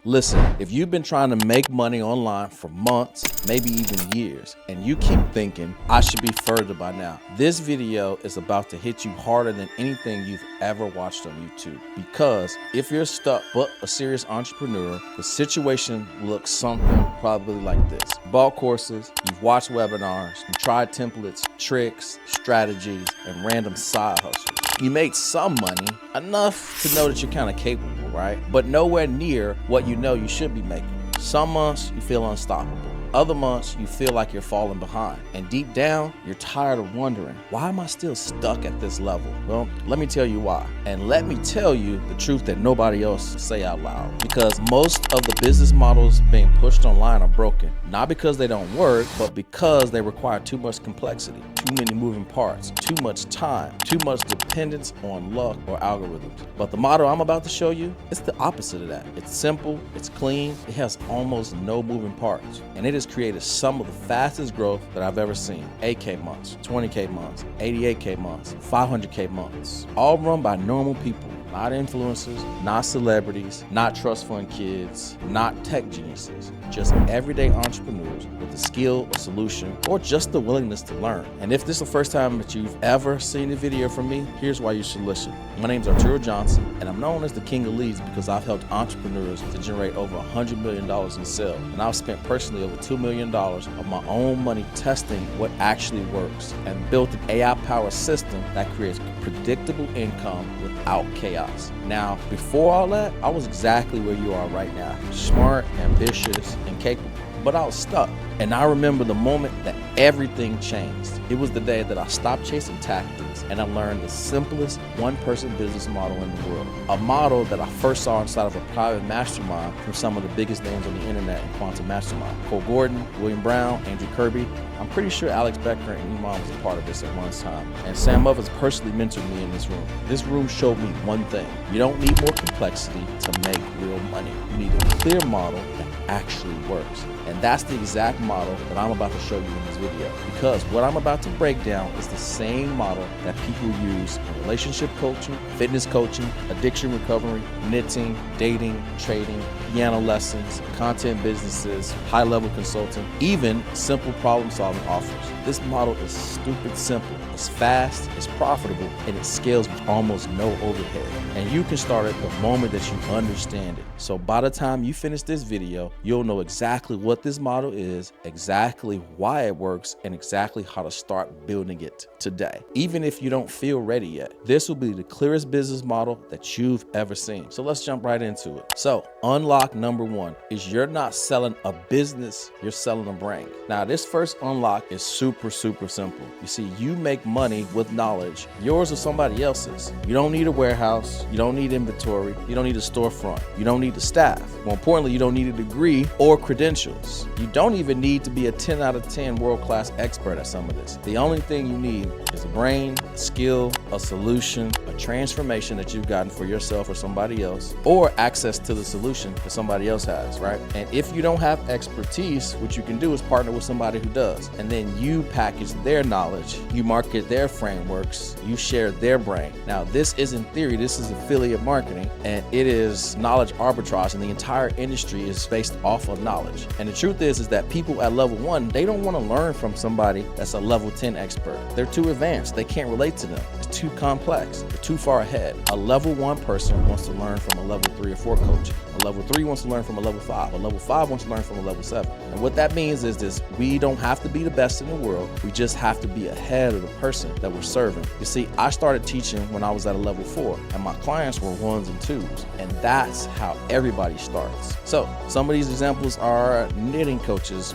Listen, if you've been trying to make money online for months, maybe even years, and you keep thinking, I should be further by now, this video is about to hit you harder than anything you've ever watched on YouTube. Because if you're stuck but a serious entrepreneur, the situation looks something probably like this. You bought courses, you've watched webinars, you tried templates, tricks, strategies, and random side hustles. You made some money, enough to know that you're kind of capable, right? But nowhere near what you know you should be making. Some months you feel unstoppable. Other months you feel like you're falling behind. And deep down, you're tired of wondering, why am I still stuck at this level? Well, let me tell you why. And let me tell you the truth that nobody else say out loud. Because most of the business models being pushed online are broken. Not because they don't work, but because they require too much complexity, too many moving parts, too much time, too much dependence on luck or algorithms. But the model I'm about to show you, it's the opposite of that. It's simple, it's clean, it has almost no moving parts. And it has created some of the fastest growth that I've ever seen. 8K months, 20K months, 88K months, 500K months, all run by normal people. Not influencers, not celebrities, not trust fund kids, not tech geniuses, just everyday entrepreneurs with a skill, a solution, or just the willingness to learn. And if this is the first time that you've ever seen a video from me, here's why you should listen. My name is Arturo Johnson, and I'm known as the King of Leads because I've helped entrepreneurs to generate over $100 million in sales. And I've spent personally over $2 million of my own money testing what actually works and built an AI-powered system that creates predictable income without chaos. Now, before all that, I was exactly where you are right now. Smart, ambitious, and capable. But I was stuck. And I remember the moment that everything changed. It was the day that I stopped chasing tactics and I learned the simplest one-person business model in the world. A model that I first saw inside of a private mastermind from some of the biggest names on the internet in quantum mastermind. Cole Gordon, William Brown, Andrew Kirby. I'm pretty sure Alex Becker and Iman was a part of this at one time. And Sam Ovens personally mentored me in this room. This room showed me one thing. You don't need more complexity to make real money. You need a clear model that actually works. And that's the exact model that I'm about to show you in this video. Because what I'm about to break down is the same model that people use in relationship coaching, fitness coaching, addiction recovery, knitting, dating, trading, piano lessons, content businesses, high-level consulting, even simple problem-solving offers. This model is stupid simple, it's fast, it's profitable, and it scales with almost no overhead. And you can start it the moment that you understand it. So by the time you finish this video, you'll know exactly what this model is, exactly why it works, and exactly how to start building it today. Even if you don't feel ready yet, this will be the clearest business model that you've ever seen. So let's jump right into it. So unlock number one is you're not selling a business, you're selling a brain. Now this first unlock is super simple. You see, you make money with knowledge, yours or somebody else's. You don't need a warehouse, you don't need inventory, you don't need a storefront, you don't need the staff. More importantly, you don't need a degree or credentials. You don't even need to be a 10 out of 10 world-class expert at some of this. The only thing you need is a brain, a skill, a solution, a transformation that you've gotten for yourself or somebody else, or access to the solution that somebody else has, right? And if you don't have expertise, what you can do is partner with somebody who does. And then you package their knowledge, you market their frameworks, you share their brain. Now, this isn't theory, this is affiliate marketing, and it is knowledge arbitrage, and the entire industry is based off of knowledge. And the truth is that people at level 1, they don't want to learn from somebody that's a level 10 expert. They're too advanced, they can't relate to them. It's too complex, they're too far ahead. A level 1 person wants to learn from a level 3 or 4 coach. A level 3 wants to learn from a level 5. A level 5 wants to learn from a level 7. And what that means is this: we don't have to be the best in the world. We just have to be ahead of the person that we're serving. You see, I started teaching when I was at a level 4, and my clients were 1s and 2s. And that's how everybody starts. So some of these examples are knitting coaches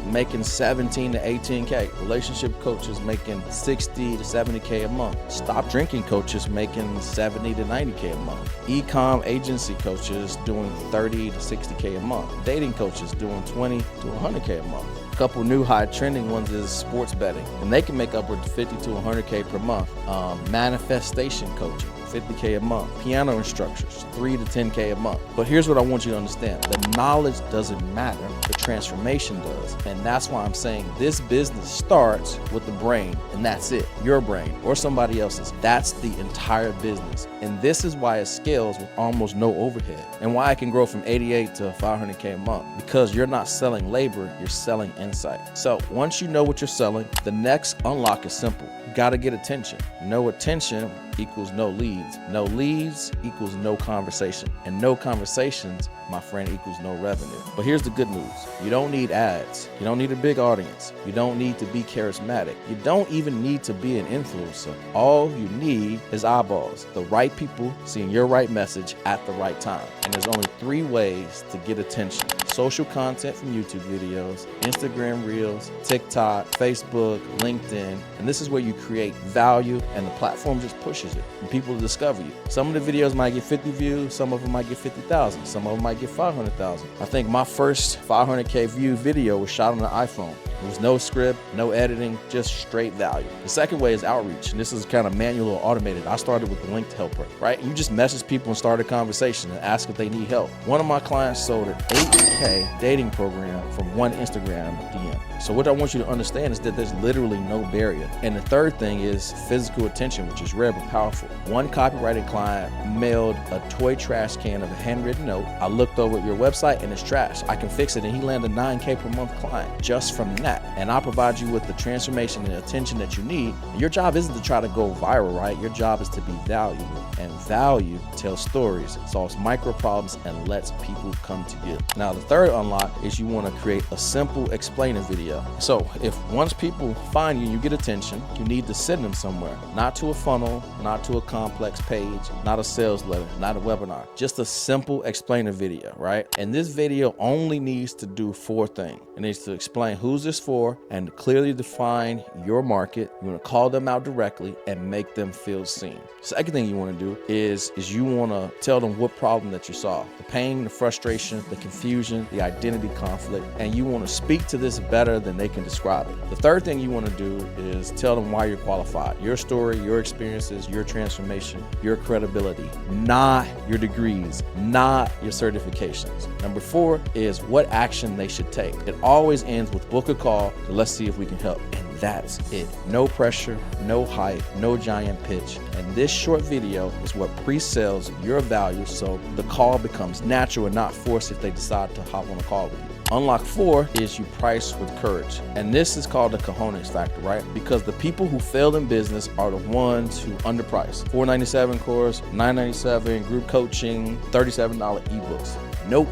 making 17 to 18K. Relationship coaches making 60 to 70K a month. Stop drinking coaches making 70 to 90K a month. E-com agency coaches doing 30 to 60K a month. Dating coaches doing 20 to 100K a month. A couple new high trending ones is sports betting, and they can make upward to 50 to 100K per month. Manifestation coaching, $50K a month. Piano instructors, $3 to $10K a month. But here's what I want you to understand. The knowledge doesn't matter, the transformation does. And that's why I'm saying this business starts with the brain, and that's it. Your brain or somebody else's. That's the entire business. And this is why it scales with almost no overhead, and why I can grow from 88 to 500K a month, because you're not selling labor, you're selling insight. So once you know what you're selling, the next unlock is simple. You got to get attention. No attention equals no leads. No leads equals no conversation. And no conversations, my friend, equals no revenue. But here's the good news. You don't need ads. You don't need a big audience. You don't need to be charismatic. You don't even need to be an influencer. All you need is eyeballs. The right people seeing your right message at the right time. And there's only 3 ways to get attention. Social content from YouTube videos, Instagram Reels, TikTok, Facebook, LinkedIn. And this is where you create value, and the platform just pushes it and people discover you. Some of the videos might get 50 views, some of them might get 50,000, some of them might get 500,000. I think my first 500K view video was shot on an iPhone. There was no script, no editing, just straight value. The second way is outreach, and this is kind of manual or automated. I started with the linked helper, right? You just message people and start a conversation and ask if they need help. One of my clients sold an 8K dating program from one Instagram DM. So what I want you to understand is that there's literally no barrier. And the third thing is physical attention, which is rare but powerful. One copyrighted client mailed a toy trash can of a handwritten note. I looked over at your website and it's trash. I can fix it, and he landed a 9K per month client just from that. And I'll provide you with the transformation and attention that you need. Your job isn't to try to go viral, right? Your job is to be valuable. And value tells stories, solves micro problems, and lets people come to you. Now, the third unlock is you want to create a simple explainer video. So if once people find you, you get attention, you need to send them somewhere. Not to a funnel, not to a complex page, not a sales letter, not a webinar. Just a simple explainer video, right? And this video only needs to do 4 things. It needs to explain who's this for and clearly define your market. You want to call them out directly and make them feel seen. Second thing you want to do is you want to tell them what problem that you solve. The pain, the frustration, the confusion, the identity conflict, and you want to speak to this better than they can describe it. The third thing you want to do is tell them why you're qualified. Your story, your experiences, your transformation, your credibility, not your degrees, not your certifications. Number 4 is what action they should take. It always ends with book a call, so let's see if we can help. And that's it. No pressure, no hype, no giant pitch. And this short video is what pre-sells your value, so the call becomes natural and not forced if they decide to hop on a call with you. Unlock 4 is you price with courage. And this is called the cojones factor, right? Because the people who fail in business are the ones who underprice. $497 course, $997 group coaching, $37 ebooks. Nope.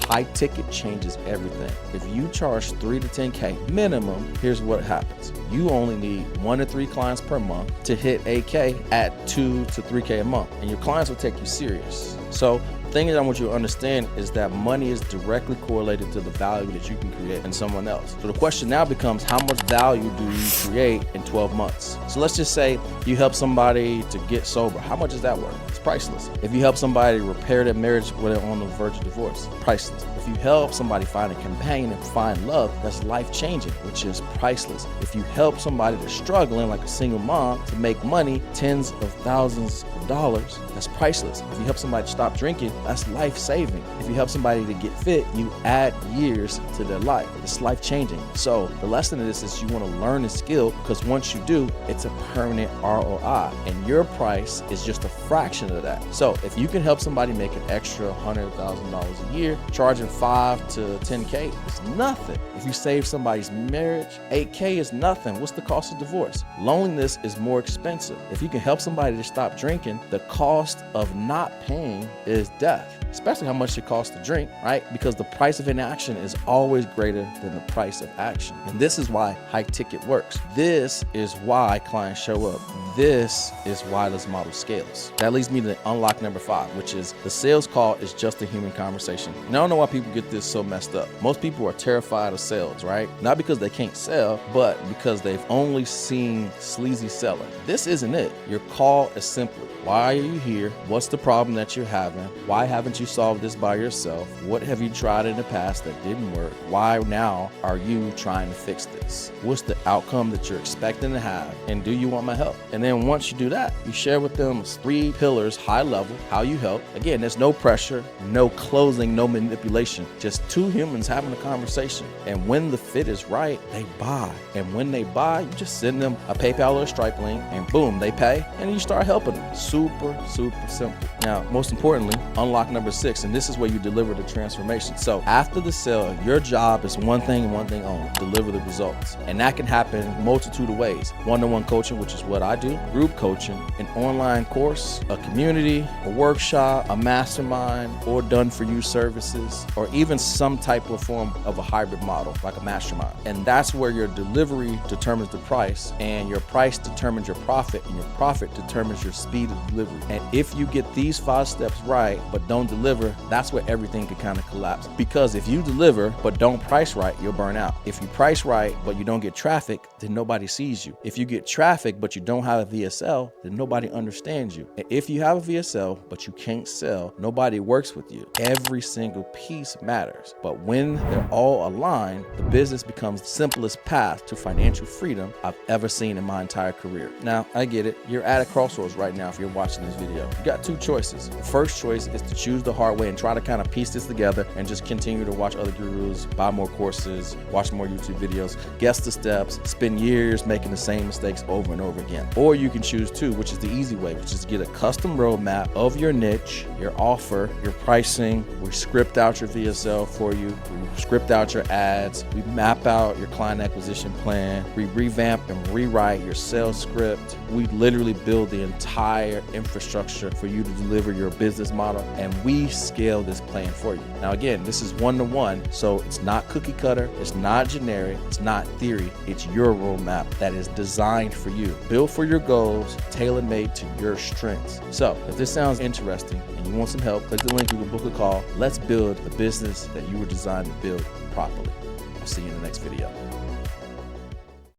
High ticket changes everything. If you charge 3 to 10K minimum, here's what happens. You only need 1 to 3 clients per month to hit 8K at 2 to 3K a month, and your clients will take you serious. So the thing that I want you to understand is that money is directly correlated to the value that you can create in someone else. So the question now becomes, how much value do you create in 12 months? So let's just say you help somebody to get sober. How much is that worth? It's priceless. If you help somebody repair their marriage when they're on the verge of divorce, priceless. If you help somebody find a companion and find love, that's life-changing, which is priceless. If you help somebody that's struggling, like a single mom, to make money, tens of thousands of dollars, that's priceless. If you help somebody stop drinking, that's life-saving. If you help somebody to get fit, you add years to their life. It's life-changing. So the lesson of this is you want to learn the skill, because once you do, it's a permanent ROI, and your price is just a fraction of that. So if you can help somebody make an extra $100,000 a year, charging 5 to 10K is nothing. If you save somebody's marriage, 8K is nothing. What's the cost of divorce? Loneliness is more expensive. If you can help somebody to stop drinking, the cost of not paying is death, especially how much it costs to drink, right? Because the price of inaction is always greater than the price of action. And this is why high ticket works. This is why clients show up. This is why this model scales. That leads me to unlock number 5, which is the sales call is just a human conversation. And I don't know why people get this so messed up. Most people are terrified of sales, right? Not because they can't sell, but because they've only seen sleazy selling. This isn't it. Your call is simply, why are you here? What's the problem that you're having? Why haven't you solved this by yourself? What have you tried in the past that didn't work? Why now are you trying to fix this? What's the outcome that you're expecting to have? And do you want my help? And then then once you do that, you share with them 3 pillars, high level, how you help. Again, there's no pressure, no closing, no manipulation, just 2 humans having a conversation. And when the fit is right, they buy. And when they buy, you just send them a PayPal or a Stripe link, and boom, they pay, and you start helping them. Super, super simple. Now, most importantly, unlock number 6, and this is where you deliver the transformation. So after the sale, your job is one thing and one thing only: deliver the results. And that can happen a multitude of ways. One-to-one coaching, which is what I do, group coaching, an online course, a community, a workshop, a mastermind, or done-for-you services, or even some type of form of a hybrid model, like a mastermind. And that's where your delivery determines the price, and your price determines your profit, and your profit determines your speed of delivery. And if you get these 5 steps right, but don't deliver, that's where everything can kind of collapse. Because if you deliver, but don't price right, you'll burn out. If you price right, but you don't get traffic, then nobody sees you. If you get traffic, but you don't have a VSL, then nobody understands you. And if you have a VSL, but you can't sell, nobody works with you. Every single piece matters. But when they're all aligned, the business becomes the simplest path to financial freedom I've ever seen in my entire career. Now, I get it. You're at a crossroads right now if you're watching this video. You got 2 choices. The first choice is to choose the hard way and try to kind of piece this together and just continue to watch other gurus, buy more courses, watch more YouTube videos, guess the steps, spend years making the same mistakes over and over again. Or you can choose 2, which is the easy way, which is to get a custom roadmap of your niche, your offer, your pricing. We script out your VSL for you. We script out your ads. We map out your client acquisition plan. We revamp and rewrite your sales script. We literally build the entire infrastructure for you to deliver your business model, and we scale this plan for you. Now, again, this is one-to-one, so it's not cookie cutter, it's not generic, it's not theory, it's your roadmap that is designed for you, built for your goals, tailor-made to your strengths. So if this sounds interesting and you want some help, click the link, you can book a call. Let's build the business that you were designed to build properly. I'll see you in the next video.